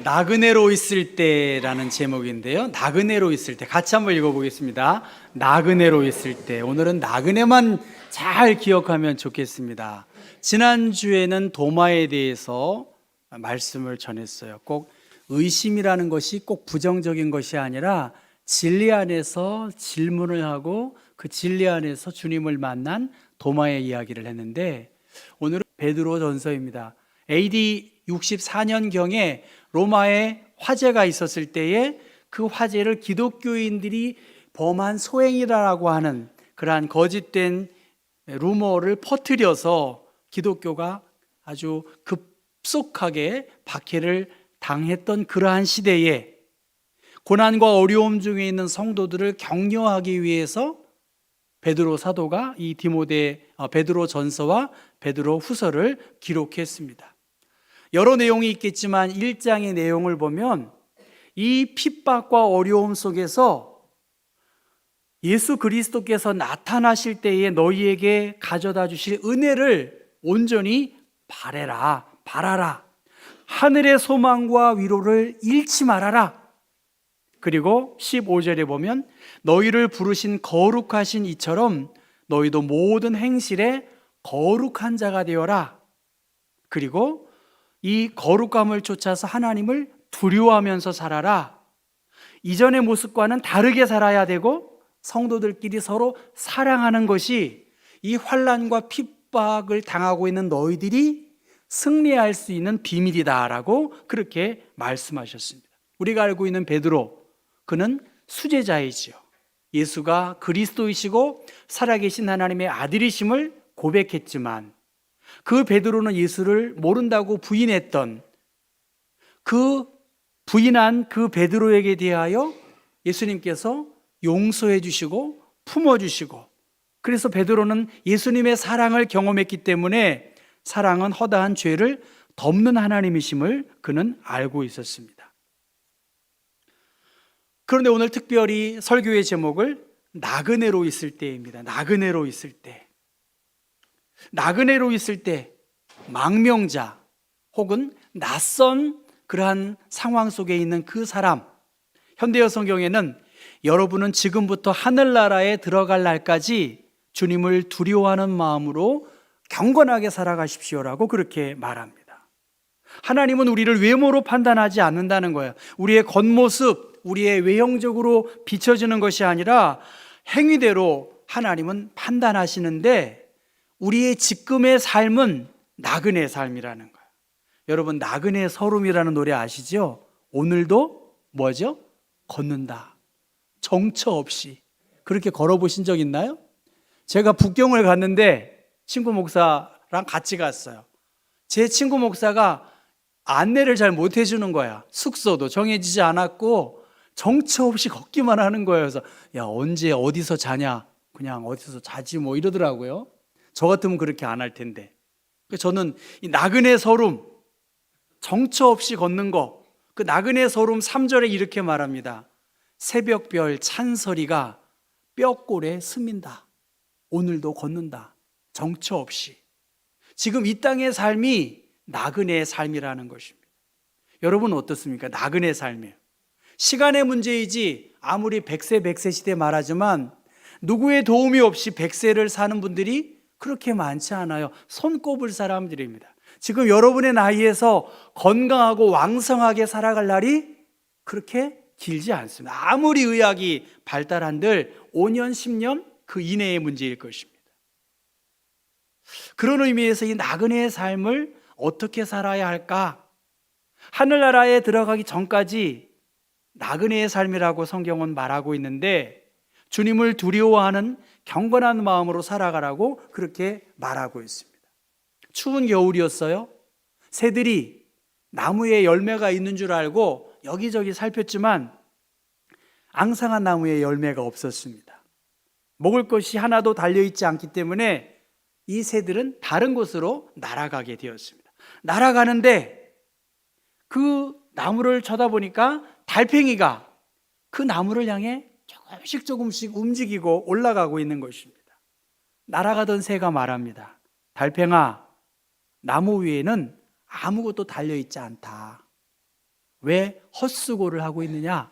나그네로 있을 때라는 제목인데요. 나그네로 있을 때 같이 한번 읽어보겠습니다. 나그네로 있을 때. 오늘은 나그네만 잘 기억하면 좋겠습니다. 지난주에는 도마에 대해서 말씀을 전했어요. 꼭 의심이라는 것이 꼭 부정적인 것이 아니라 진리 안에서 질문을 하고 그 진리 안에서 주님을 만난 도마의 이야기를 했는데, 오늘은 베드로 전서입니다. AD 64년경에 로마에 화재가 있었을 때에 그 화재를 기독교인들이 범한 소행이라고 하는 그러한 거짓된 루머를 퍼뜨려서 기독교가 아주 급속하게 박해를 당했던 그러한 시대에 고난과 어려움 중에 있는 성도들을 격려하기 위해서 베드로 사도가 이 베드로 전서와 베드로 후서를 기록했습니다. 여러 내용이 있겠지만 1장의 내용을 보면 이 핍박과 어려움 속에서 예수 그리스도께서 나타나실 때에 너희에게 가져다 주실 은혜를 온전히 바라라. 하늘의 소망과 위로를 잃지 말아라. 그리고 15절에 보면 너희를 부르신 거룩하신 이처럼 너희도 모든 행실에 거룩한 자가 되어라. 그리고 이 거룩함을 쫓아서 하나님을 두려워하면서 살아라. 이전의 모습과는 다르게 살아야 되고 성도들끼리 서로 사랑하는 것이 이 환난과 핍박을 당하고 있는 너희들이 승리할 수 있는 비밀이다라고 그렇게 말씀하셨습니다. 우리가 알고 있는 베드로, 그는 수제자이지요. 예수가 그리스도이시고 살아계신 하나님의 아들이심을 고백했지만 그 베드로는 예수를 모른다고 부인했던 부인한 그 베드로에게 대하여 예수님께서 용서해 주시고 품어 주시고, 그래서 베드로는 예수님의 사랑을 경험했기 때문에 사랑은 허다한 죄를 덮는 하나님이심을 그는 알고 있었습니다. 그런데 오늘 특별히 설교의 제목을 나그네로 있을 때입니다. 나그네로 있을 때. 나그네로 있을 때 망명자 혹은 낯선 그러한 상황 속에 있는 그 사람, 현대어 성경에는 여러분은 지금부터 하늘나라에 들어갈 날까지 주님을 두려워하는 마음으로 경건하게 살아가십시오라고 그렇게 말합니다. 하나님은 우리를 외모로 판단하지 않는다는 거예요. 우리의 겉모습, 우리의 외형적으로 비춰지는 것이 아니라 행위대로 하나님은 판단하시는데, 우리의 지금의 삶은 나그네 삶이라는 거예요. 여러분, 나그네 서름이라는 노래 아시죠? 오늘도 뭐죠? 걷는다. 정처 없이. 그렇게 걸어보신 적 있나요? 제가 북경을 갔는데 친구 목사랑 같이 갔어요. 제 친구 목사가 안내를 잘 못 해주는 거야. 숙소도 정해지지 않았고 정처 없이 걷기만 하는 거예요. 그래서 야, 언제 어디서 자냐? 그냥 어디서 자지 뭐 이러더라고요. 저 같으면 그렇게 안 할 텐데. 저는 이 나그네 서름, 정처 없이 걷는 거, 그 나그네 서름 3절에 이렇게 말합니다. 새벽별 찬소리가 뼈골에 스민다. 오늘도 걷는다. 정처 없이. 지금 이 땅의 삶이 나그네의 삶이라는 것입니다. 여러분 어떻습니까? 나그네 삶이에요. 시간의 문제이지, 아무리 100세 시대 말하지만 누구의 도움이 없이 100세를 사는 분들이 그렇게 많지 않아요. 손꼽을 사람들입니다. 지금 여러분의 나이에서 건강하고 왕성하게 살아갈 날이 그렇게 길지 않습니다. 아무리 의학이 발달한들 5년, 10년 그 이내의 문제일 것입니다. 그런 의미에서 이 나그네의 삶을 어떻게 살아야 할까? 하늘나라에 들어가기 전까지 나그네의 삶이라고 성경은 말하고 있는데, 주님을 두려워하는 경건한 마음으로 살아가라고 그렇게 말하고 있습니다. 추운 겨울이었어요. 새들이 나무에 열매가 있는 줄 알고 여기저기 살폈지만 앙상한 나무에 열매가 없었습니다. 먹을 것이 하나도 달려있지 않기 때문에 이 새들은 다른 곳으로 날아가게 되었습니다. 날아가는데 그 나무를 쳐다보니까 달팽이가 그 나무를 향해 조금씩 움직이고 올라가고 있는 것입니다. 날아가던 새가 말합니다. 달팽아, 나무 위에는 아무것도 달려있지 않다. 왜 헛수고를 하고 있느냐?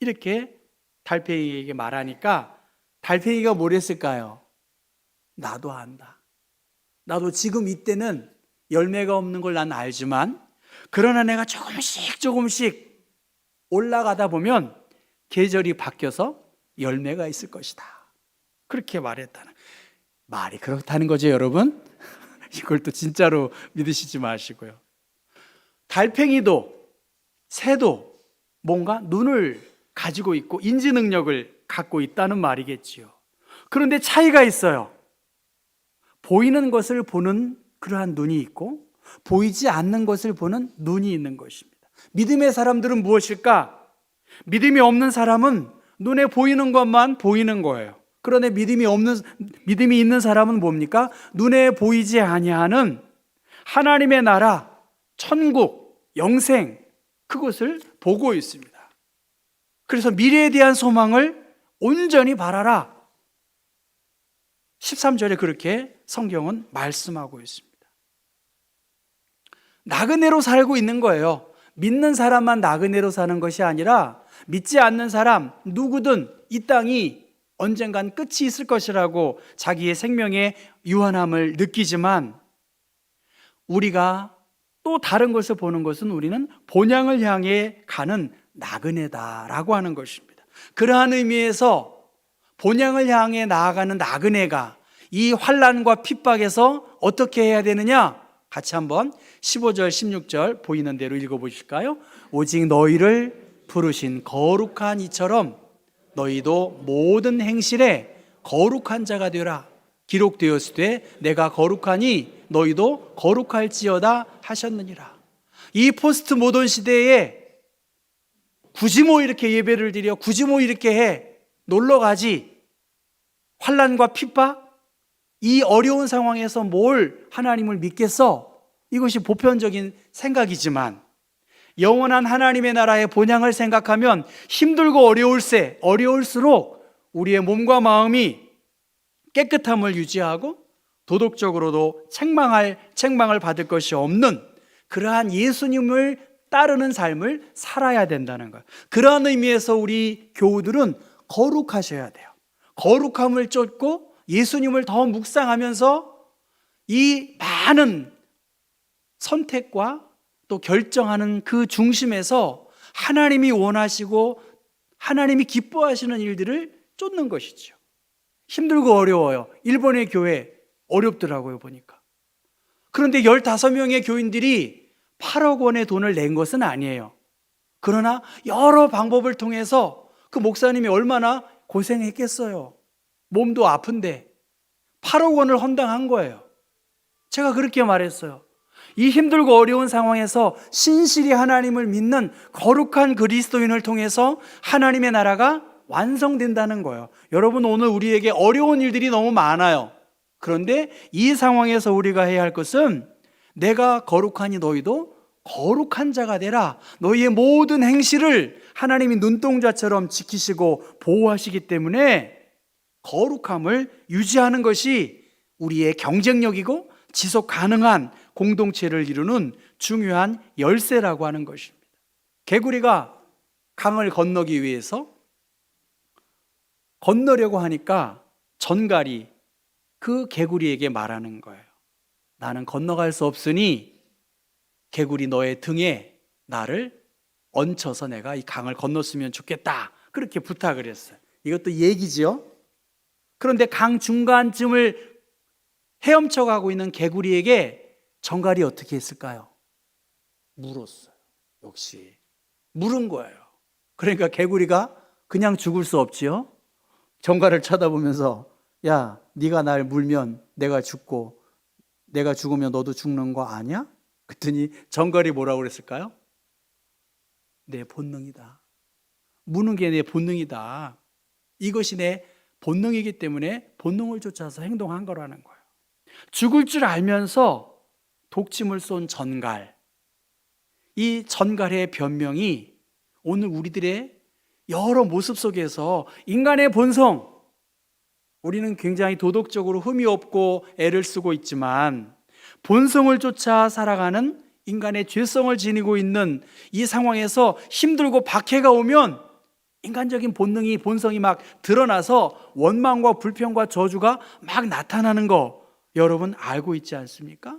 이렇게 달팽이에게 말하니까 달팽이가 뭘 했을까요? 나도 안다. 나도 지금 이때는 열매가 없는 걸 난 알지만 그러나 내가 조금씩 올라가다 보면 계절이 바뀌어서 열매가 있을 것이다. 그렇게 말했다는, 말이 그렇다는 거죠, 여러분. 이걸 또 진짜로 믿으시지 마시고요. 달팽이도 새도 뭔가 눈을 가지고 있고 인지 능력을 갖고 있다는 말이겠지요. 그런데 차이가 있어요. 보이는 것을 보는 그러한 눈이 있고 보이지 않는 것을 보는 눈이 있는 것입니다. 믿음의 사람들은 무엇일까? 믿음이 없는 사람은 눈에 보이는 것만 보이는 거예요. 그런데 믿음이 있는 사람은 뭡니까? 눈에 보이지 아니하는 하나님의 나라, 천국, 영생, 그것을 보고 있습니다. 그래서 미래에 대한 소망을 온전히 바라라. 13절에 그렇게 성경은 말씀하고 있습니다. 나그네로 살고 있는 거예요. 믿는 사람만 나그네로 사는 것이 아니라 믿지 않는 사람 누구든 이 땅이 언젠간 끝이 있을 것이라고 자기의 생명의 유한함을 느끼지만 우리가 또 다른 것을 보는 것은 우리는 본향을 향해 가는 나그네다라고 하는 것입니다. 그러한 의미에서 본향을 향해 나아가는 나그네가 이 환난과 핍박에서 어떻게 해야 되느냐? 같이 한번 15절 16절 보이는 대로 읽어보실까요? 오직 너희를 부르신 거룩한 이처럼 너희도 모든 행실에 거룩한 자가 되라. 기록되었으되 내가 거룩하니 너희도 거룩할지어다 하셨느니라. 이 포스트 모던 시대에 굳이 뭐 이렇게 예배를 드려, 굳이 뭐 이렇게 해, 놀러 가지, 환난과 핍박, 이 어려운 상황에서 뭘 하나님을 믿겠어? 이것이 보편적인 생각이지만 영원한 하나님의 나라의 본향을 생각하면 힘들고 어려울수록 우리의 몸과 마음이 깨끗함을 유지하고 도덕적으로도 책망을 받을 것이 없는 그러한 예수님을 따르는 삶을 살아야 된다는 거예요. 그러한 의미에서 우리 교우들은 거룩하셔야 돼요. 거룩함을 쫓고 예수님을 더 묵상하면서 이 많은 선택과 또 결정하는 그 중심에서 하나님이 원하시고 하나님이 기뻐하시는 일들을 쫓는 것이죠. 힘들고 어려워요. 일본의 교회 어렵더라고요, 보니까. 그런데 15명의 교인들이 8억 원의 돈을 낸 것은 아니에요. 그러나 여러 방법을 통해서 그 목사님이 얼마나 고생했겠어요. 몸도 아픈데 8억 원을 헌당한 거예요. 제가 그렇게 말했어요. 이 힘들고 어려운 상황에서 신실히 하나님을 믿는 거룩한 그리스도인을 통해서 하나님의 나라가 완성된다는 거예요. 여러분, 오늘 우리에게 어려운 일들이 너무 많아요. 그런데 이 상황에서 우리가 해야 할 것은 내가 거룩하니 너희도 거룩한 자가 되라. 너희의 모든 행실을 하나님이 눈동자처럼 지키시고 보호하시기 때문에 거룩함을 유지하는 것이 우리의 경쟁력이고 지속 가능한 공동체를 이루는 중요한 열쇠라고 하는 것입니다. 개구리가 강을 건너기 위해서 건너려고 하니까 전갈이 그 개구리에게 말하는 거예요. 나는 건너갈 수 없으니 개구리 너의 등에 나를 얹혀서 내가 이 강을 건넜으면 좋겠다. 그렇게 부탁을 했어요. 이것도 얘기지요. 그런데 강 중간쯤을 헤엄쳐 가고 있는 개구리에게 전갈이 어떻게 했을까요? 물었어요. 역시 물은 거예요. 그러니까 개구리가 그냥 죽을 수 없지요. 전갈을 쳐다보면서 야, 네가 날 물면 내가 죽고 내가 죽으면 너도 죽는 거 아니야? 그랬더니 전갈이 뭐라고 그랬을까요? 내 본능이다. 무는 게 내 본능이다. 이것이 내 본능이기 때문에 본능을 쫓아서 행동한 거라는 거예요. 죽을 줄 알면서 독침을 쏜 전갈. 이 전갈의 변명이 오늘 우리들의 여러 모습 속에서 인간의 본성, 우리는 굉장히 도덕적으로 흠이 없고 애를 쓰고 있지만 본성을 쫓아 살아가는 인간의 죄성을 지니고 있는 이 상황에서 힘들고 박해가 오면 인간적인 본성이 막 드러나서 원망과 불평과 저주가 막 나타나는 거 여러분 알고 있지 않습니까?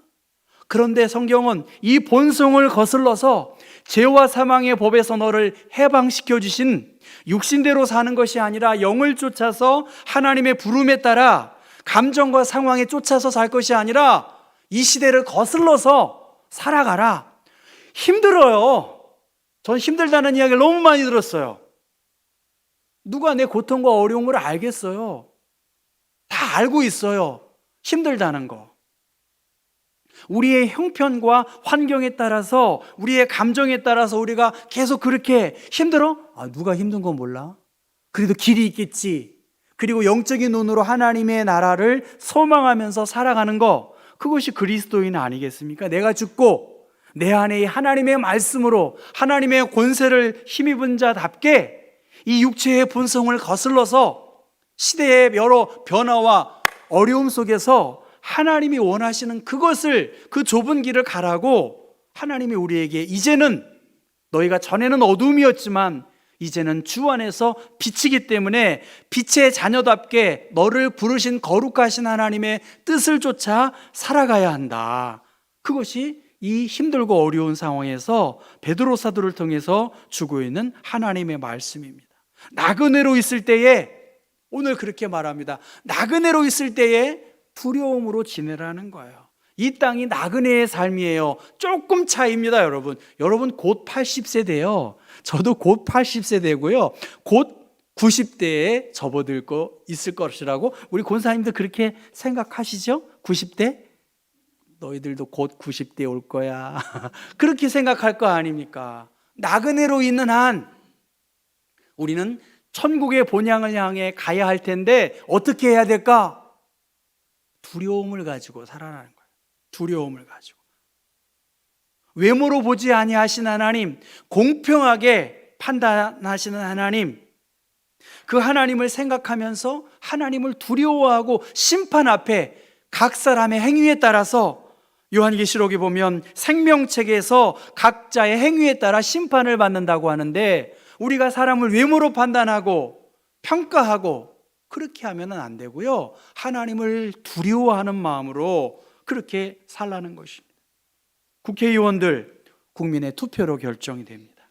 그런데 성경은 이 본성을 거슬러서 죄와 사망의 법에서 너를 해방시켜 주신 육신대로 사는 것이 아니라 영을 쫓아서 하나님의 부름에 따라 감정과 상황에 쫓아서 살 것이 아니라 이 시대를 거슬러서 살아가라. 힘들어요. 전 힘들다는 이야기를 너무 많이 들었어요. 누가 내 고통과 어려움을 알겠어요? 다 알고 있어요. 힘들다는 거. 우리의 형편과 환경에 따라서, 우리의 감정에 따라서 우리가 계속 그렇게 힘들어? 누가 힘든 건 몰라. 그래도 길이 있겠지. 그리고 영적인 눈으로 하나님의 나라를 소망하면서 살아가는 거, 그것이 그리스도인 아니겠습니까? 내가 죽고 내 안에 하나님의 말씀으로 하나님의 권세를 힘입은 자답게 이 육체의 본성을 거슬러서 시대의 여러 변화와 어려움 속에서 하나님이 원하시는 그것을, 그 좁은 길을 가라고 하나님이 우리에게 이제는, 너희가 전에는 어둠이었지만 이제는 주 안에서 빛이기 때문에 빛의 자녀답게 너를 부르신 거룩하신 하나님의 뜻을 쫓아 살아가야 한다. 그것이 이 힘들고 어려운 상황에서 베드로 사도를 통해서 주고 있는 하나님의 말씀입니다. 나그네로 있을 때에, 오늘 그렇게 말합니다. 나그네로 있을 때에 두려움으로 지내라는 거예요. 이 땅이 나그네의 삶이에요. 조금 차이입니다, 여러분. 여러분 곧 80세 돼요. 저도 곧 80세 되고요. 곧 90대에 접어들 거 있을 것이라고 우리 권사님들 그렇게 생각하시죠? 90대? 너희들도 곧 90대 올 거야. 그렇게 생각할 거 아닙니까? 나그네로 있는 한 우리는 천국의 본향을 향해 가야 할 텐데 어떻게 해야 될까? 두려움을 가지고 살아가는 거예요. 두려움을 가지고. 외모로 보지 아니하신 하나님, 공평하게 판단하시는 하나님, 그 하나님을 생각하면서 하나님을 두려워하고 심판 앞에 각 사람의 행위에 따라서, 요한계시록에 보면 생명책에서 각자의 행위에 따라 심판을 받는다고 하는데, 우리가 사람을 외모로 판단하고 평가하고 그렇게 하면 안 되고요, 하나님을 두려워하는 마음으로 그렇게 살라는 것입니다. 국회의원들 국민의 투표로 결정이 됩니다.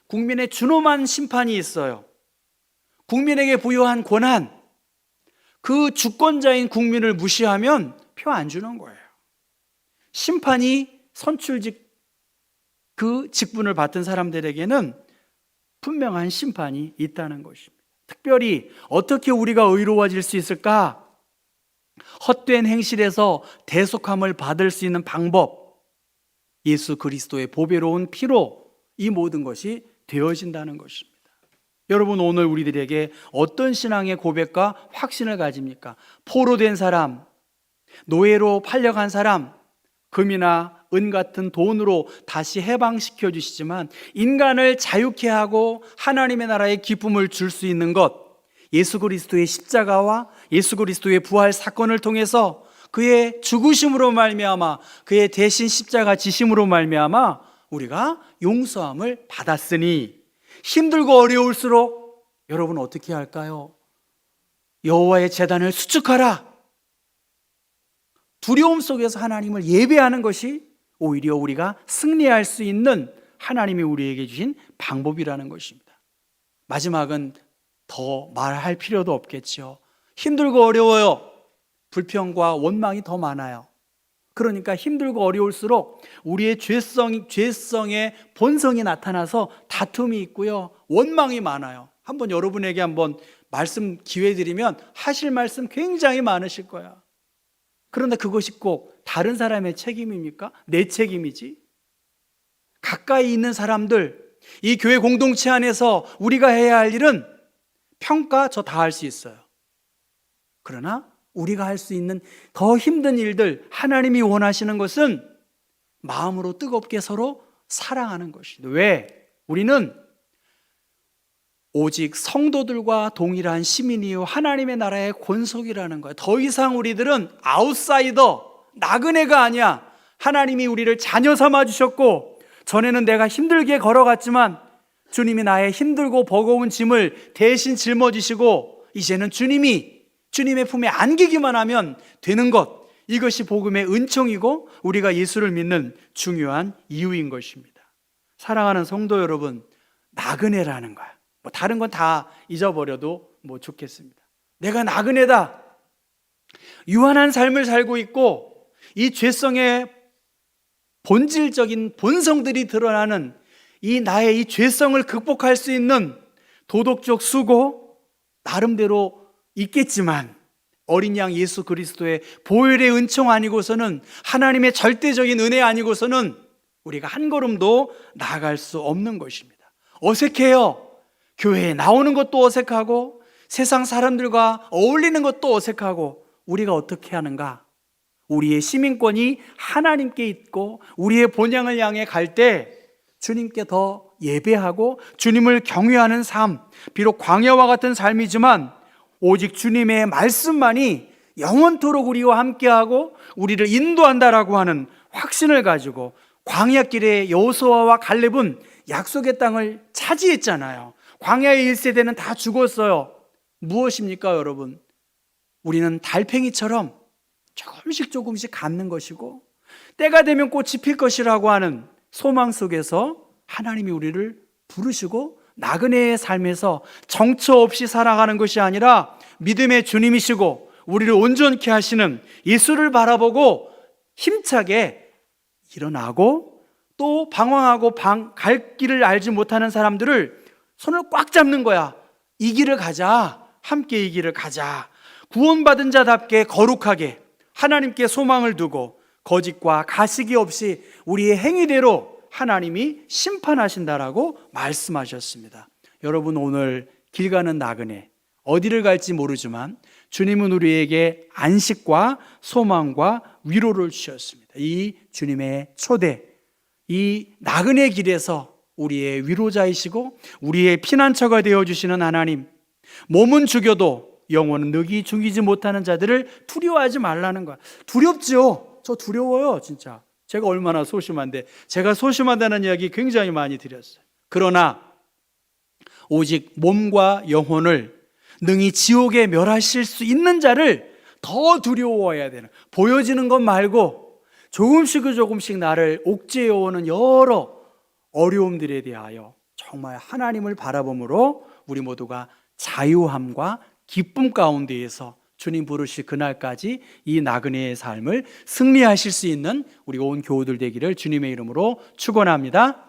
국민의 준엄한 심판이 있어요. 국민에게 부여한 권한, 그 주권자인 국민을 무시하면 표 안 주는 거예요. 심판이 선출직, 그 직분을 맡은 사람들에게는 분명한 심판이 있다는 것입니다. 특별히 어떻게 우리가 의로워질 수 있을까? 헛된 행실에서 대속함을 받을 수 있는 방법, 예수 그리스도의 보배로운 피로 이 모든 것이 되어진다는 것입니다. 여러분, 오늘 우리들에게 어떤 신앙의 고백과 확신을 가집니까? 포로된 사람, 노예로 팔려간 사람, 금이나 은 같은 돈으로 다시 해방시켜 주시지만 인간을 자유케 하고 하나님의 나라의 기쁨을 줄 수 있는 것, 예수 그리스도의 십자가와 예수 그리스도의 부활 사건을 통해서 그의 죽으심으로 말미암아, 그의 대신 십자가 지심으로 말미암아 우리가 용서함을 받았으니, 힘들고 어려울수록 여러분 어떻게 할까요? 여호와의 제단을 수축하라. 두려움 속에서 하나님을 예배하는 것이 오히려 우리가 승리할 수 있는 하나님이 우리에게 주신 방법이라는 것입니다. 마지막은 더 말할 필요도 없겠죠. 힘들고 어려워요. 불평과 원망이 더 많아요. 그러니까 힘들고 어려울수록 우리의 죄성의 본성이 나타나서 다툼이 있고요, 원망이 많아요. 한번 여러분에게 한번 말씀 기회 드리면 하실 말씀 굉장히 많으실 거야. 그런데 그것이 꼭 다른 사람의 책임입니까? 내 책임이지. 가까이 있는 사람들, 이 교회 공동체 안에서 우리가 해야 할 일은 평가 저 다 할 수 있어요. 그러나 우리가 할 수 있는 더 힘든 일들, 하나님이 원하시는 것은 마음으로 뜨겁게 서로 사랑하는 것입니다. 왜? 우리는 오직 성도들과 동일한 시민이요 하나님의 나라의 권속이라는 거예요. 더 이상 우리들은 아웃사이더, 나그네가 아니야. 하나님이 우리를 자녀 삼아 주셨고, 전에는 내가 힘들게 걸어갔지만 주님이 나의 힘들고 버거운 짐을 대신 짊어지시고, 이제는 주님의 품에 안기기만 하면 되는 것, 이것이 복음의 은총이고 우리가 예수를 믿는 중요한 이유인 것입니다. 사랑하는 성도 여러분, 나그네라는 거야. 다른 건 다 잊어버려도 좋겠습니다. 내가 나그네다. 유한한 삶을 살고 있고, 이 죄성의 본질적인 본성들이 드러나는 이 나의 이 죄성을 극복할 수 있는 도덕적 수고 나름대로 있겠지만, 어린 양 예수 그리스도의 보혈의 은총 아니고서는, 하나님의 절대적인 은혜 아니고서는 우리가 한 걸음도 나아갈 수 없는 것입니다. 어색해요. 교회에 나오는 것도 어색하고 세상 사람들과 어울리는 것도 어색하고, 우리가 어떻게 하는가? 우리의 시민권이 하나님께 있고 우리의 본향을 향해 갈 때 주님께 더 예배하고 주님을 경외하는 삶, 비록 광야와 같은 삶이지만 오직 주님의 말씀만이 영원토록 우리와 함께하고 우리를 인도한다라고 하는 확신을 가지고, 광야길에 여호수아와 갈렙은 약속의 땅을 차지했잖아요. 광야의 1세대는 다 죽었어요. 무엇입니까 여러분? 우리는 달팽이처럼 조금씩 갖는 것이고, 때가 되면 꽃이 필 것이라고 하는 소망 속에서 하나님이 우리를 부르시고, 나그네의 삶에서 정처 없이 살아가는 것이 아니라 믿음의 주님이시고 우리를 온전케 하시는 예수를 바라보고 힘차게 일어나고, 또 방황하고 갈 길을 알지 못하는 사람들을 손을 꽉 잡는 거야. 이 길을 가자. 함께 이 길을 가자. 구원받은 자답게 거룩하게 하나님께 소망을 두고 거짓과 가식이 없이 우리의 행위대로 하나님이 심판하신다라고 말씀하셨습니다. 여러분, 오늘 길 가는 나그네, 어디를 갈지 모르지만 주님은 우리에게 안식과 소망과 위로를 주셨습니다. 이 주님의 초대, 이 나그네 길에서 우리의 위로자이시고 우리의 피난처가 되어주시는 하나님, 몸은 죽여도 영혼은 늑이 죽이지 못하는 자들을 두려워하지 말라는 거야. 두렵죠? 저 두려워요, 진짜. 제가 얼마나 소심한데, 제가 소심하다는 이야기 굉장히 많이 드렸어요. 그러나 오직 몸과 영혼을 능히 지옥에 멸하실 수 있는 자를 더 두려워해야 되는, 보여지는 것 말고 조금씩 나를 옥죄어오는 여러 어려움들에 대하여 정말 하나님을 바라봄으로 우리 모두가 자유함과 기쁨 가운데에서 주님 부르실 그날까지 이 나그네의 삶을 승리하실 수 있는 우리 온 교우들 되기를 주님의 이름으로 축원합니다.